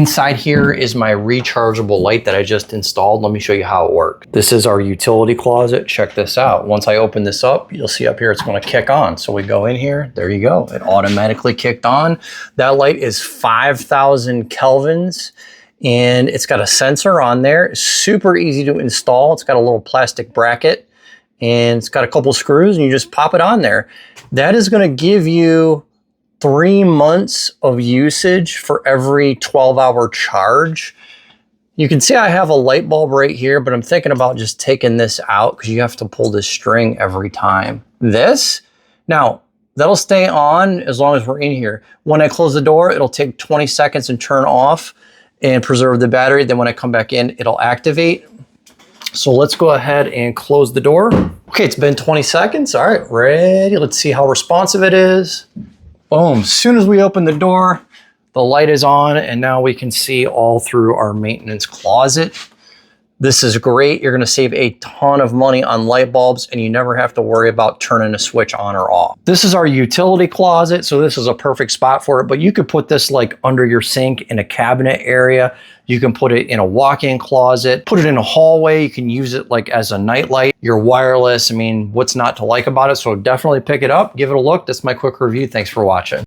Inside here is my rechargeable light that I just installed. Let me show you how it works. This is our utility closet. Check this out. Once I open this up, you'll see up here it's going to kick on. So we go in here. There you go. It automatically kicked on. That light is 5,000 kelvins. And it's got a sensor on there. It's super easy to install. It's got a little plastic bracket and it's got a couple screws and you just pop it on there. That is going to give you 3 months of usage for every 12-hour charge. You can see I have a light bulb right here, but I'm thinking about just taking this out because you have to pull this string every time. Now, that'll stay on as long as we're in here. When I close the door, it'll take 20 seconds and turn off and preserve the battery. Then when I come back in, it'll activate. So let's go ahead and close the door. Okay, it's been 20 seconds. All right, ready. Let's see how responsive it is. Boom, as soon as we open the door, the light is on and now we can see all through our maintenance closet. This is great. You're gonna save a ton of money on light bulbs and you never have to worry about turning a switch on or off. This is our utility closet, so this is a perfect spot for it, but you could put this like under your sink in a cabinet area. You can put it in a walk-in closet, put it in a hallway. You can use it like as a nightlight. You're wireless. I mean, what's not to like about it? So definitely pick it up, give it a look. That's my quick review. Thanks for watching.